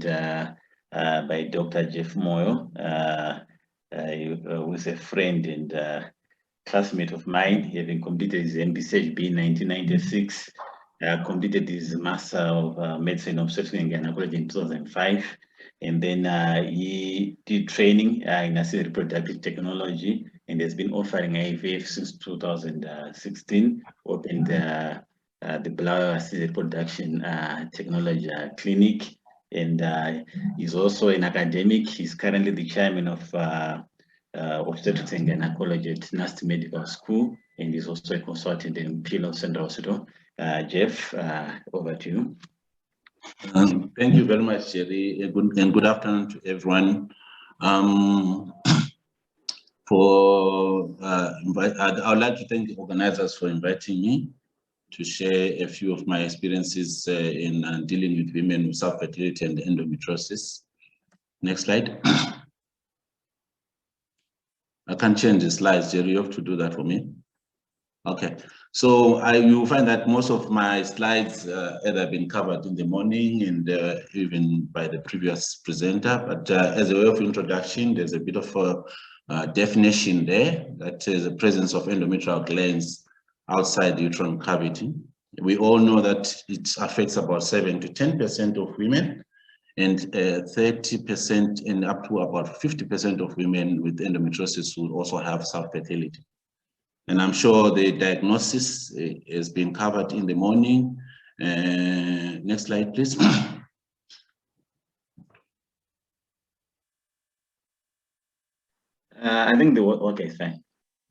by Dr. Jeff Moyo, who is a friend and classmate of mine, having completed his MBCHB in 1996, completed his Master of Medicine Obstetrics and Gynecology in 2005, and then he did training in assisted reproductive technology and has been offering IVF since 2016, opened the Blau Assisted Reproduction Technology Clinic, and he's also an academic. He's currently the chairman of obstetrics and gynecology at NAST Medical School, and he's also a consultant in P12 Central Hospital. Jeff, over to you. Thank you very much, Jerry, and good afternoon to everyone. I would like to thank the organizers for inviting me to share a few of my experiences in dealing with women with self-fertility and endometriosis. Next slide. I can't change the slides, Jerry. You have to do that for me. Okay, so you'll find that most of my slides have been covered in the morning and even by the previous presenter, but as a way of introduction, there's a bit of a definition there, that is the presence of endometrial glands outside the uterine cavity. We all know that it affects about 7 to 10% of women, and 30% and up to about 50% of women with endometriosis will also have self-fertility. And I'm sure the diagnosis has been covered in the morning. Next slide, please. I think okay, fine.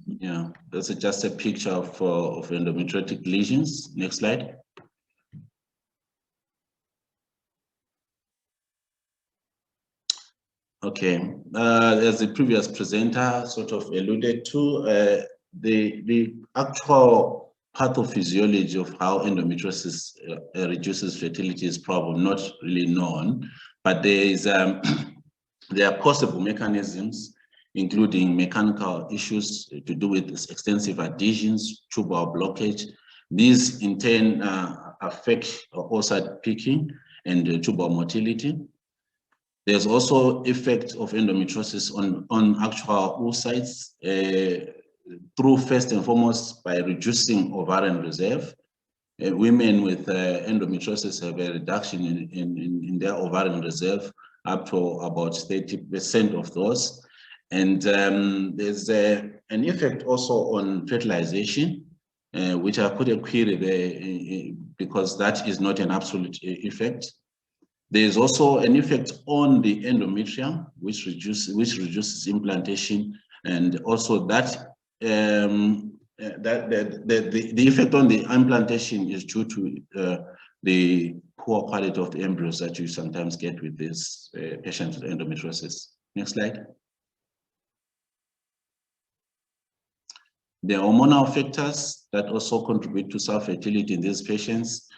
Yeah, that's just a picture of endometriotic lesions. Next slide. Okay, as the previous presenter sort of alluded to, the actual pathophysiology of how endometriosis reduces fertility is probably not really known, but there are possible mechanisms, including mechanical issues to do with extensive adhesions, tubal blockage. These in turn affect oocyte peaking and tubal motility. There's also effect of endometriosis on actual oocytes through, first and foremost, by reducing ovarian reserve. Women with endometriosis have a reduction in their ovarian reserve up to about 30% of those. And there's an effect also on fertilization, which I put a query there because that is not an absolute effect. There's also an effect on the endometrium, which reduces implantation, and also that the effect on the implantation is due to the poor quality of the embryos that you sometimes get with this patients with endometriosis. Next slide. The hormonal factors that also contribute to self-fertility in these patients.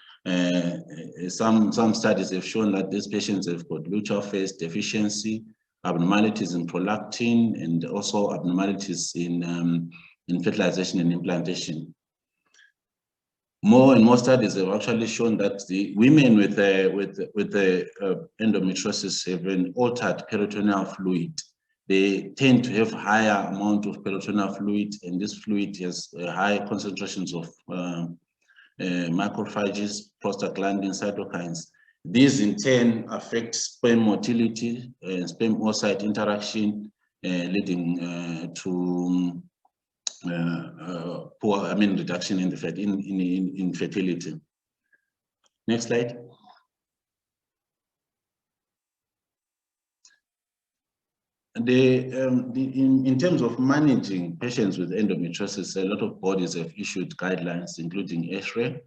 Some studies have shown that these patients have got luteal phase deficiency, abnormalities in prolactin, and also abnormalities in fertilization and implantation. More and more studies have actually shown that the women with endometriosis have an altered peritoneal fluid. They tend to have higher amount of peritoneal fluid, and this fluid has high concentrations of macrophages, prostaglandin, cytokines. These in turn affect sperm motility and sperm oocyte interaction, leading to poor, reduction in the fertility. Next slide. In terms of managing patients with endometriosis, a lot of bodies have issued guidelines, including SRIM.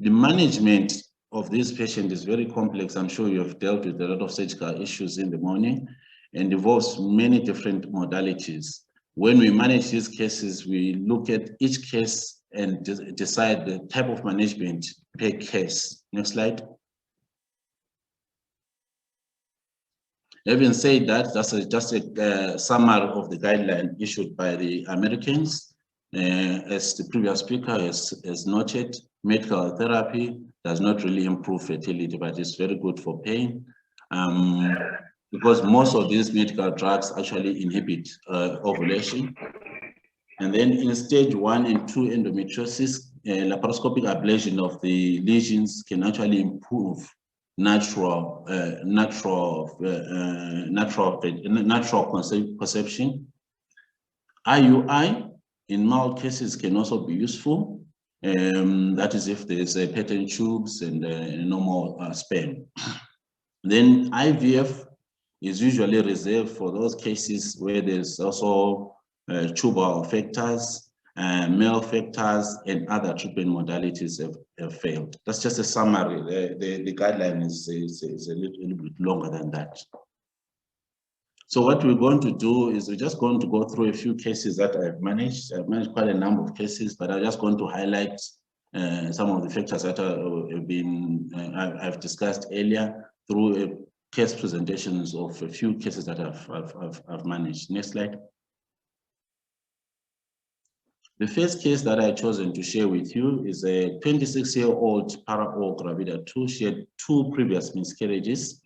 The management of this patient is very complex. I'm sure you have dealt with a lot of surgical issues in the morning, and involves many different modalities. When we manage these cases, we look at each case and decide the type of management per case. Next slide. Having said that, that's just a summary of the guideline issued by the Americans. As the previous speaker has noted, medical therapy, does not really improve fertility, but it's very good for pain. Because most of these medical drugs actually inhibit ovulation. And then in stage 1 and 2 endometriosis, laparoscopic ablation of the lesions can actually improve natural conception. IUI in mild cases can also be useful. That is if there's a pattern tubes and normal sperm. Then IVF is usually reserved for those cases where there's also tubal factors, male factors, and other treatment modalities have failed. That's just a summary. The guideline is a little bit longer than that. So what we're going to do is we're just going to go through a few cases that I've managed. I've managed quite a number of cases, but I'm just going to highlight some of the factors that I've discussed earlier through case presentations of a few cases that I've managed. Next slide. The first case that I've chosen to share with you is a 26-year-old para-O gravida 2. She had 2 previous miscarriages.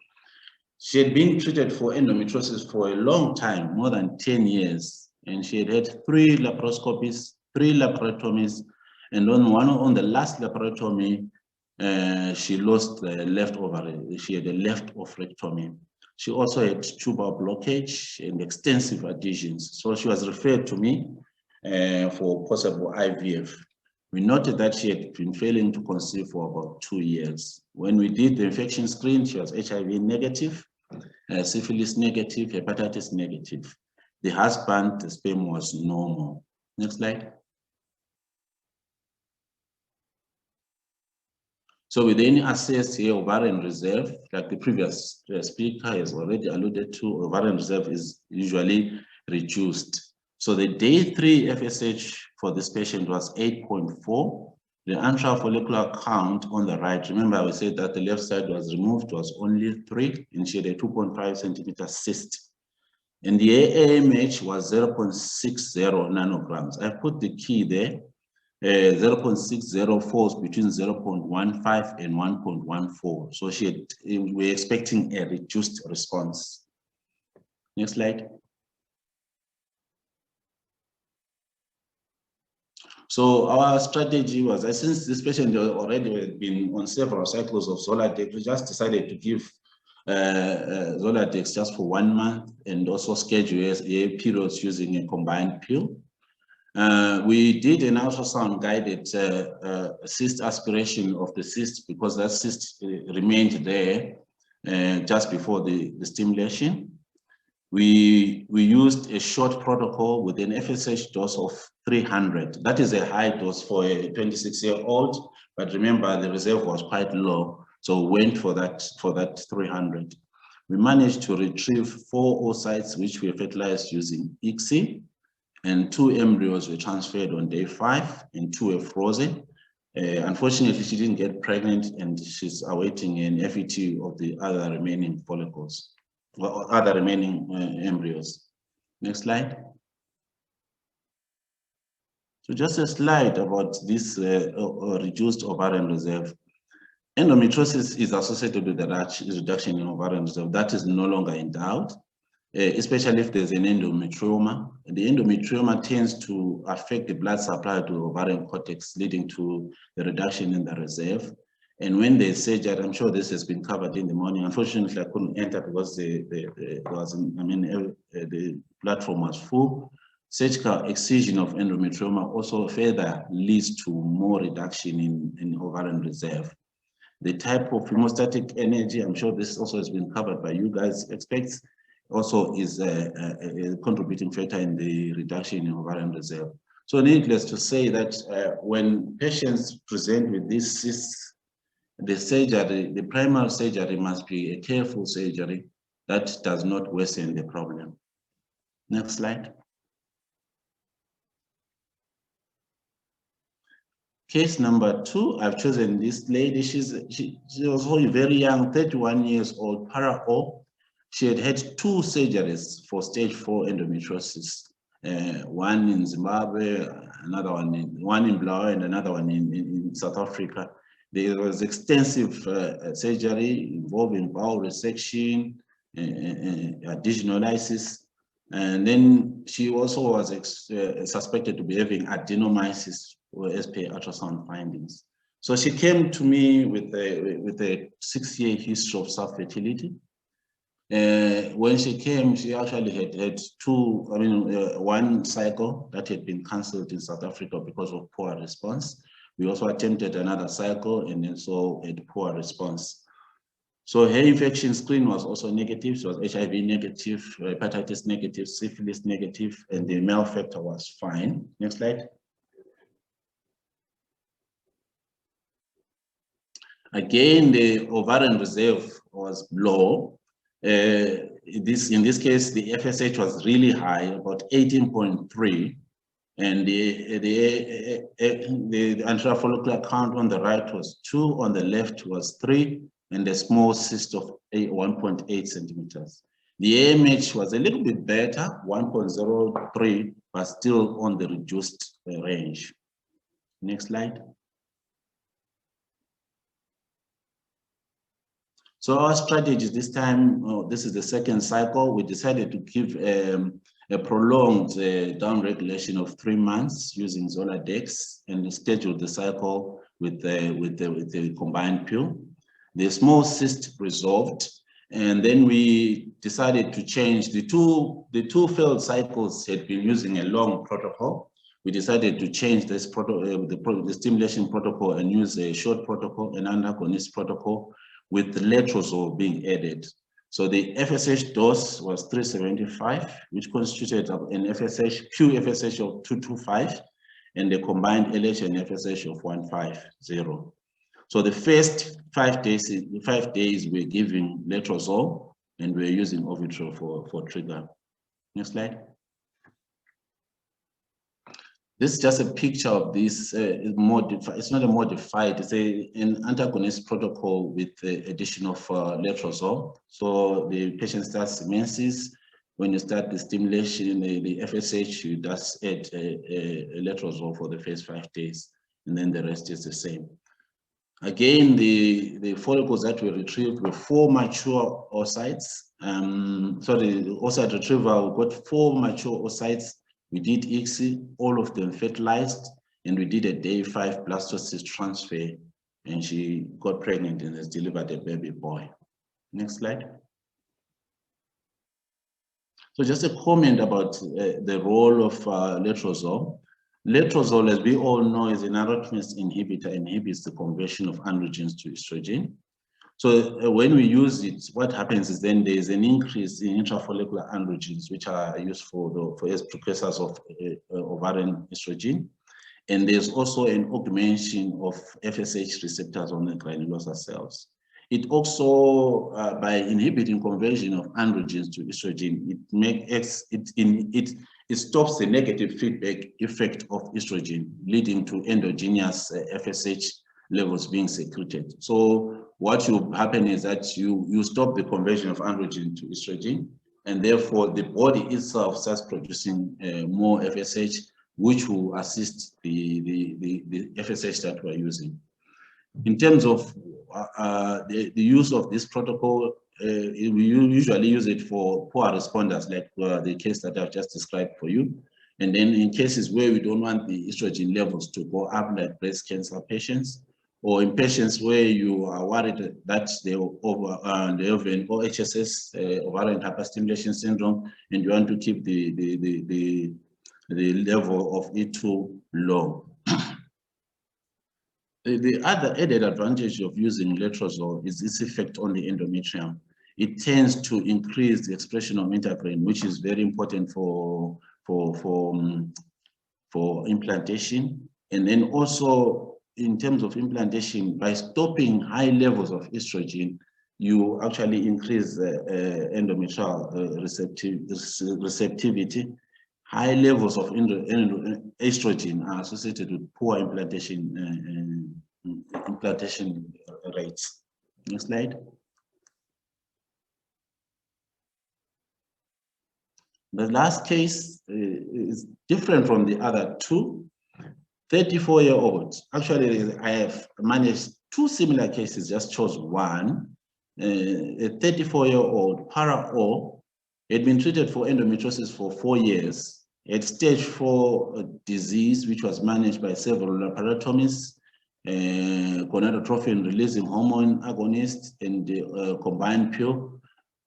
She had been treated for endometriosis for a long time, more than 10 years, and she had 3 laparoscopies, 3 laparotomies, and on the last laparotomy, she lost the left ovary. She had a left ovarectomy. She also had tubal blockage and extensive adhesions. So she was referred to me for possible IVF. We noted that she had been failing to conceive for about 2 years. When we did the infection screen, she was HIV negative, syphilis negative, hepatitis negative. The husband, the sperm was normal. Next slide. So we then assessed here ovarian reserve, like the previous speaker has already alluded to. Ovarian reserve is usually reduced. So the day 3 FSH for this patient was 8.4. The antral follicular count on the right, remember we said that the left side was removed, was only 3, and she had a 2.5 centimeter cyst. And the AMH was 0.60 nanograms. I put the key there. 0.60 falls between 0.15 and 1.14. So we're expecting a reduced response. Next slide. So our strategy was, since this patient already had been on several cycles of Zoladex, we just decided to give Zoladex just for 1 month and also schedule periods using a combined pill. We did an ultrasound guided cyst aspiration of the cyst because that cyst remained there just before the stimulation. We used a short protocol with an FSH dose of 300. That is a high dose for a 26-year-old, but remember the reserve was quite low, so we went for that 300. We managed to retrieve 4 oocytes which were fertilized using ICSI, and 2 embryos were transferred on day 5 and 2 were frozen. Unfortunately, she didn't get pregnant and she's awaiting an FET of the other remaining follicles, or other remaining embryos. Next slide. So just a slide about this reduced ovarian reserve. Endometriosis is associated with a reduction in ovarian reserve. That is no longer in doubt. Especially if there's an endometrioma. The endometrioma tends to affect the blood supply to the ovarian cortex, leading to the reduction in the reserve. And when there's surgery, I'm sure this has been covered in the morning. Unfortunately, I couldn't enter because the platform was full. Surgical excision of endometrioma also further leads to more reduction in ovarian reserve. The type of hemostatic energy, I'm sure this also has been covered by you guys, expects also is a contributing factor in the reduction in ovarian reserve. So needless to say that when patients present with this cysts, the surgery, the primary surgery must be a careful surgery that does not worsen the problem. Next slide. Case number 2, I've chosen this lady. She was very young, 31 years old, para-O. She had had 2 surgeries for stage 4 endometriosis. One in Zimbabwe, one in Blair, and another one in South Africa. There was extensive surgery involving bowel resection, additional lysis, and then she also was suspected to be having adenomyosis as per ultrasound findings. So she came to me with a 6-year history of self-fertility. When she came, she actually had one cycle that had been cancelled in South Africa because of poor response. We also attempted another cycle and then saw a poor response. So her infection screen was also negative. She was HIV negative, hepatitis negative, syphilis negative, and the male factor was fine. Next slide. Again, the ovarian reserve was low. In this case, the FSH was really high, about 18.3. And the intrafollicular count on the right was 2, on the left was 3, and a small cyst of 1.8 centimeters. The AMH was a little bit better, 1.03, but still on the reduced range. Next slide. So our strategy this time, this is the second cycle, we decided to give a prolonged downregulation of 3 months using Zoladex and scheduled the cycle with the combined pill. The small cyst resolved, and then we decided to change the two failed cycles had been using a long protocol. We decided to change this the stimulation protocol and use a short protocol, an antagonist protocol, with the letrozole being added. So the FSH dose was 375, which constituted an pure FSH of 225, and the combined LH and FSH of 150. So the first 5 days we're giving letrozole, and we're using Ovitrol for trigger. Next slide. This is just a picture of this. It's not a modified, it's an antagonist protocol with the addition of letrozole. So the patient starts menses. When you start the stimulation, the FSH, you just add a letrozole for the first 5 days, and then the rest is the same. Again, the follicles that were retrieved were 4 mature oocytes. So the oocyte retrieval, we got 4 mature oocytes. We did ICSI, all of them fertilized, and we did a day 5 blastocyst transfer, and she got pregnant and has delivered a baby boy. Next slide. So just a comment about the role of letrozole. Letrozole, as we all know, is an aromatase inhibitor, inhibits the conversion of androgens to estrogen. So when we use it, what happens is then there's an increase in intrafollicular androgens, which are useful as precursors of ovarian estrogen. And there's also an augmentation of FSH receptors on the granulosa cells. It also, by inhibiting conversion of androgens to estrogen, it stops the negative feedback effect of estrogen, leading to endogenous FSH levels being secreted. So what will happen is that you stop the conversion of androgen to estrogen, and therefore the body itself starts producing more FSH, which will assist the FSH that we're using. In terms of the use of this protocol, we usually use it for poor responders, like the case that I've just described for you. And then in cases where we don't want the estrogen levels to go up, like breast cancer patients, or in patients where you are worried that they have an OHSS, ovarian hyperstimulation syndrome, and you want to keep the level of E2 low. The other added advantage of using letrozole is its effect on the endometrium. It tends to increase the expression of integrin, which is very important for implantation. And then also, in terms of implantation, by stopping high levels of estrogen, you actually increase endometrial receptivity. High levels of estrogen are associated with poor implantation rates. Next slide. The last case is different from the other two. 34-year-old. Actually, I have managed two similar cases, just chose one. A 34-year-old para-O had been treated for endometriosis for 4 years. At stage 4 disease, which was managed by several laparotomies, gonadotrophin releasing hormone agonist, and combined pill.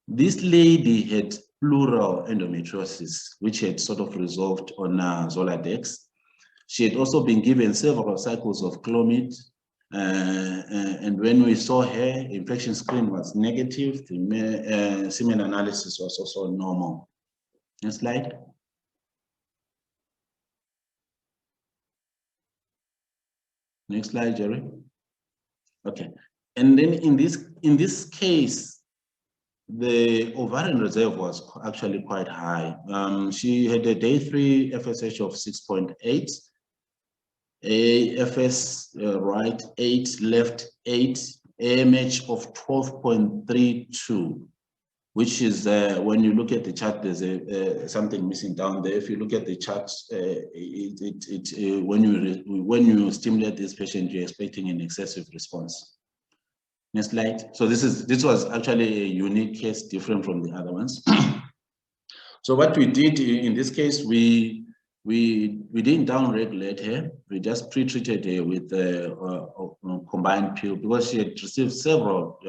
This lady had pleural endometriosis, which had sort of resolved on Zoladex. She had also been given several cycles of Clomid, and when we saw her, infection screen was negative. The semen analysis was also normal. Next slide. Next slide, Jerry. Okay, and then in this case, the ovarian reserve was actually quite high. She had a day 3 FSH of 6.8, AFS right 8, left 8, AMH of 12.32, which is when you look at the chart, there's something missing down there. If you look at the chart, when you stimulate this patient, you're expecting an excessive response. Next slide. So this was actually a unique case, different from the other ones. So what we did in this case, we didn't downregulate her. We just pre-treated her with combined pill because she had received several,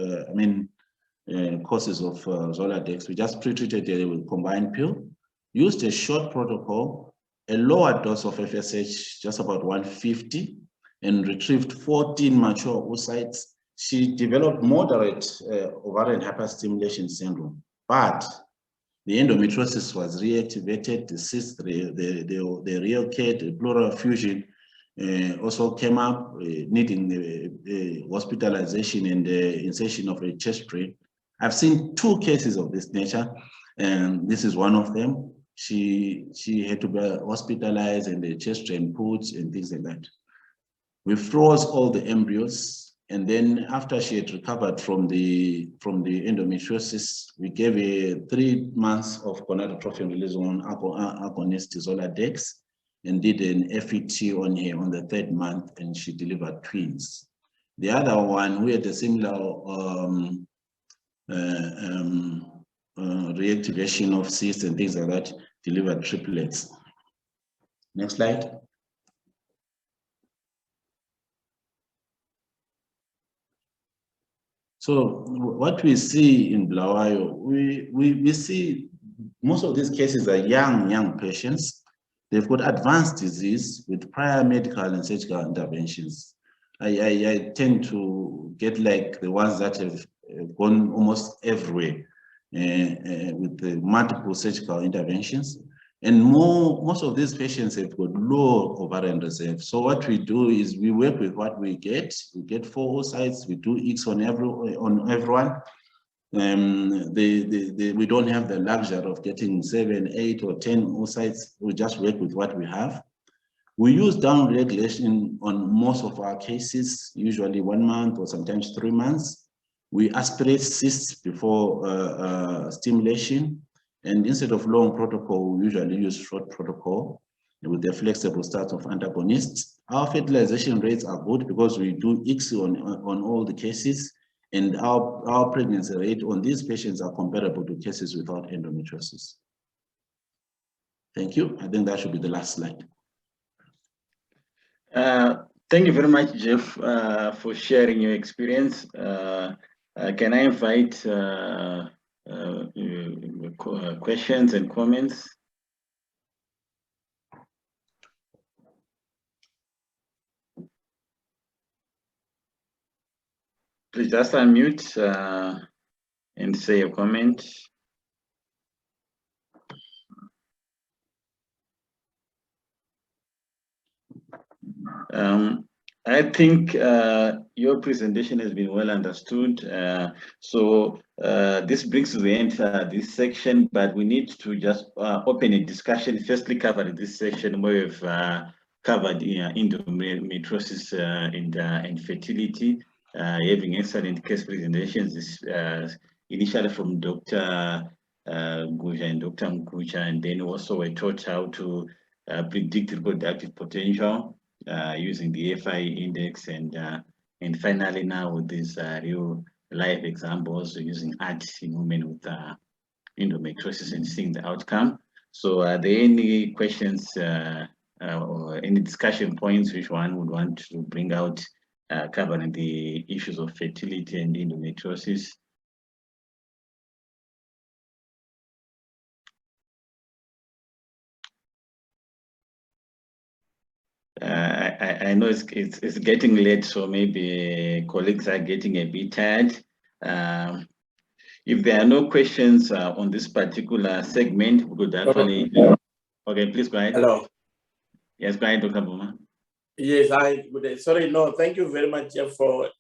courses of Zoladex. We just pre-treated her with combined pill, used a short protocol, a lower dose of FSH, just about 150, and retrieved 14 mature oocytes. She developed moderate ovarian hyperstimulation syndrome, but the endometriosis was reactivated, the cyst, the reoccurred, the pleural effusion also came up, needing hospitalization and the insertion of a chest drain. I've seen 2 cases of this nature, and this is one of them. She had to be hospitalized and the chest drain put and things like that. We froze all the embryos. And then after she had recovered from the endometriosis, we gave her 3 months of gonadotrophin release hormone agonist Zoladex and did an FET on her on the 3rd month, and she delivered twins. The other one, who had a similar reactivation of cysts and things like that, delivered triplets. Next slide. So what we see in Bulawayo, we see most of these cases are young patients. They've got advanced disease with prior medical and surgical interventions. I tend to get like the ones that have gone almost everywhere with the multiple surgical interventions. And most of these patients have got low ovarian reserve. So what we do is we work with what we get. We get 4 oocytes. We do X on everyone. We don't have the luxury of getting 7, 8, or 10 oocytes. We just work with what we have. We use down regulation on most of our cases, usually 1 month or sometimes 3 months. We aspirate cysts before stimulation. And instead of long protocol, we usually use short protocol with the flexible start of antagonists. Our fertilization rates are good because we do ICSI on all the cases, and our pregnancy rate on these patients are comparable to cases without endometriosis. Thank you. I think that should be the last slide. Thank you very much, Jeff, for sharing your experience. Can I invite questions and comments? Please just unmute and say a comment. I think your presentation has been well understood. So this brings to the end this section, but we need to just open a discussion. Firstly, covered this section where we've covered endometriosis and fertility, having excellent case presentations, initially from Dr. Guja and Dr. Mkucha, and then also we're taught how to predict reproductive potential using the FI index and And finally, now with these real life examples using art in women with endometriosis and seeing the outcome. So are there any questions or any discussion points which one would want to bring out covering the issues of fertility and endometriosis? I know it's getting late, so maybe colleagues are getting a bit tired. If there are no questions on this particular segment, we could actually. Okay, please go ahead. Hello. Yes, go ahead, Dr. Buma. Yes, sorry, no, thank you very much, Jeff, for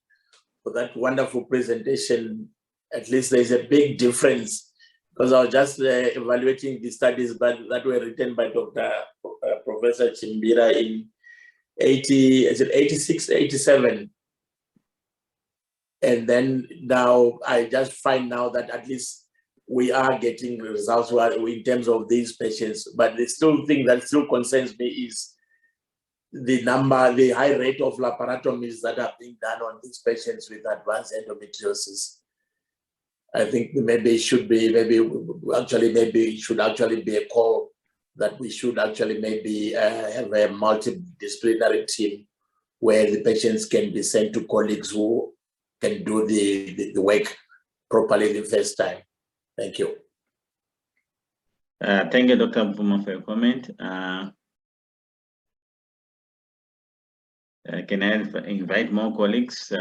that wonderful presentation. At least there's a big difference, because I was just evaluating the studies that were written by Professor Chimbira in 86, 87. And then now I just find now that at least we are getting results in terms of these patients. But the still thing that still concerns me is the high rate of laparotomies that are being done on these patients with advanced endometriosis. I think maybe it should be, maybe it should actually be a call that we should actually maybe have a multidisciplinary team where the patients can be sent to colleagues who can do the work properly the first time. Thank you. Thank you, Dr. Buma, for your comment. Can I invite more colleagues